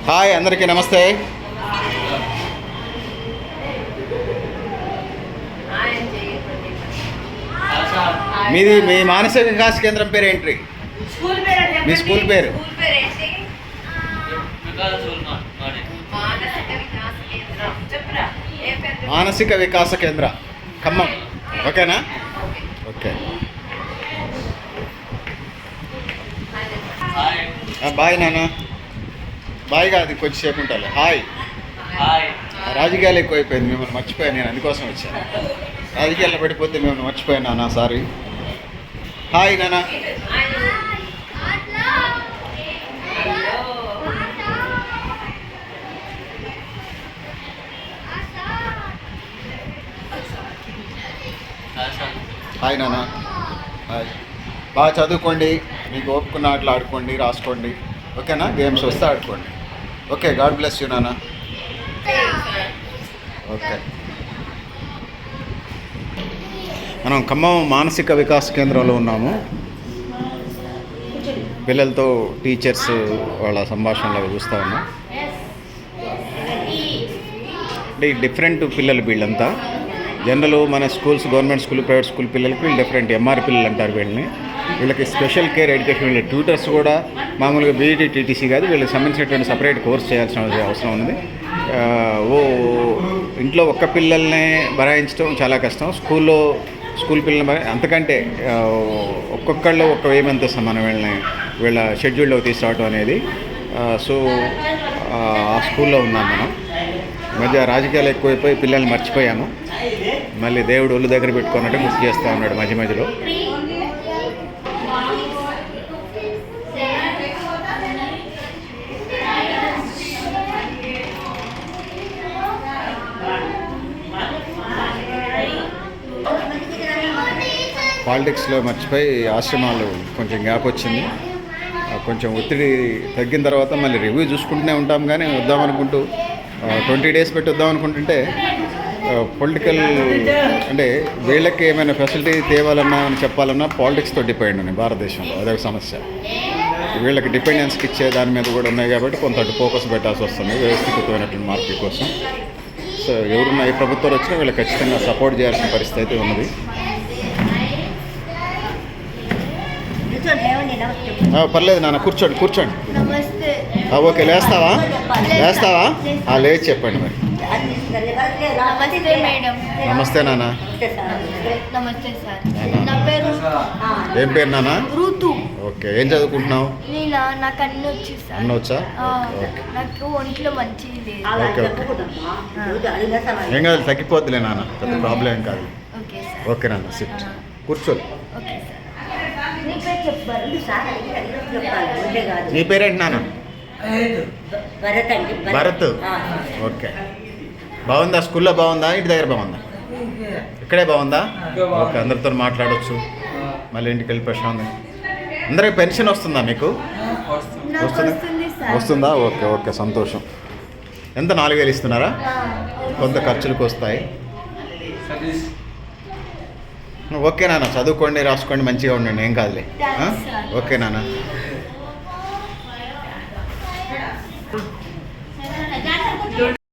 Hi అందరికీ నమస్తే. మీది మీ మానసిక వికాస్ కేంద్రం పేరు ఏంటి? మీ స్కూల్ పేరు? మానసిక వికాస కేంద్ర ఖమ్మం. ఓకేనా? ఓకే. బాయ్ నాన్న. బాయ్ కాదు, కొద్దిసేపు ఉంటాలి. హాయ్. రాజకీయాలు ఎక్కువైపోయింది, మిమ్మల్ని మర్చిపోయాను. నేను అందుకోసం వచ్చాను. రాజకీయాల్లో పడిపోతే మిమ్మల్ని మర్చిపోయాను నాన్న, సారీ. హాయ్ నాన్న. హాయ్ నాన్న. హాయ్. బాగా చదువుకోండి, మీకు ఓపుకున్న ఆటలు ఆడుకోండి, రాసుకోండి. ఓకేనా? గేమ్స్ వస్తే ఆడుకోండి. ఓకే, గాడ్ బ్లెస్ యూ నాన్న. ఓకే. మనం ఖమ్మం మానసిక వికాస్ కేంద్రంలో ఉన్నాము. పిల్లలతో టీచర్స్ వాళ్ళ సంభాషణలు చూస్తూ ఉన్నాం. అంటే డిఫరెంట్ పిల్లలు వీళ్ళంతా. జనరల్ మన schools, government school, private school పిల్లలకి వీళ్ళు డిఫరెంట్ ఎంఆర్ పిల్లలు అంటారు వీళ్ళని. వీళ్ళకి స్పెషల్ కేర్ ఎడ్యుకేషన్. వీళ్ళ ట్యూటర్స్ కూడా మామూలుగా బీఈటీ, టీటీసీ కాదు, వీళ్ళకి సంబంధించినటువంటి సపరేట్ కోర్స్ చేయాల్సిన అవసరం ఉంది. ఇంట్లో ఒక్క పిల్లల్ని భరాయించడం చాలా కష్టం. స్కూల్ పిల్లల్ని అంతకంటే ఒక్కొక్కళ్ళు ఒక్క వేమంత మనం వీళ్ళ షెడ్యూల్లోకి తీసుకురావడం అనేది. సో ఆ స్కూల్లో ఉన్నాం మనం. మధ్య రాజకీయాలు ఎక్కువైపోయి పిల్లల్ని మర్చిపోయాము. మళ్ళీ దేవుడు ఒళ్ళు దగ్గర పెట్టుకున్నట్టు గుర్తు చేస్తూ ఉన్నాడు మధ్య మధ్యలో. పాలిటిక్స్లో మర్చిపోయి ఆశ్రమాలు కొంచెం గ్యాప్ వచ్చింది. కొంచెం ఒత్తిడి తగ్గిన తర్వాత మళ్ళీ రివ్యూ చూసుకుంటూనే ఉంటాం. కానీ వద్దామనుకుంటూ 20 days పెట్టి వద్దామనుకుంటుంటే పొలిటికల్ అంటే వీళ్ళకి ఏమైనా ఫెసిలిటీ తేవాలన్నా అని చెప్పాలన్నా పాలిటిక్స్తో డిపెండ్ ఉన్నాయి భారతదేశంలో. అదొక సమస్య. వీళ్ళకి డిపెండెన్స్కి ఇచ్చే దాని మీద కూడా ఉన్నాయి కాబట్టి కొంత ఫోకస్ పెట్టాల్సి వస్తుంది వ్యవస్థీకృతమైనటువంటి మార్పుల కోసం. సో ఎవరున్నా ఏ ప్రభుత్వాలు వచ్చినా వీళ్ళకి ఖచ్చితంగా సపోర్ట్ చేయాల్సిన పరిస్థితి అయితే ఉన్నది. పర్లేదు నాన్న, కూర్చోండి. ఓకే, లేస్తావా? లేచి చెప్పండి మరి. నమస్తే నాన్న. నమస్తే సార్. ఏం పేరు నాన్న? ఋతు. ఓకే, ఏం చదువుకుంటున్నావు? నాకు అన్ని వచ్చి సార్. అన్నీ వచ్చా? నాకు ఒంట్లో మంచిది లేదు. ఓకే. ఏం కాదు, తగ్గిపోద్దులే నాన్న, పెద్ద ప్రాబ్లం ఏం కాదు. ఓకే నాన్న, సిట్. కూర్చో. నీ పేరేంటి నాన్న? భరత్. ఓకే. బాగుందా? స్కూల్లో బాగుందా? ఇంటి దగ్గర బాగుందా? ఇక్కడే బాగుందా? ఓకే, అందరితో మాట్లాడవచ్చు. మళ్ళీ ఇంటికి వెళ్ళి ప్రశాంతం. అందరికి పెన్షన్ వస్తుందా మీకు? వస్తుందా? ఓకే, సంతోషం. ఎంత? 4,000 ఇస్తున్నారా? కొంత ఖర్చులకు వస్తాయి. ఓకే నాన్న, చదువుకోండి, రాసుకోండి, మంచిగా ఉండండి, ఏం కాదులే. ఓకే నాన్న.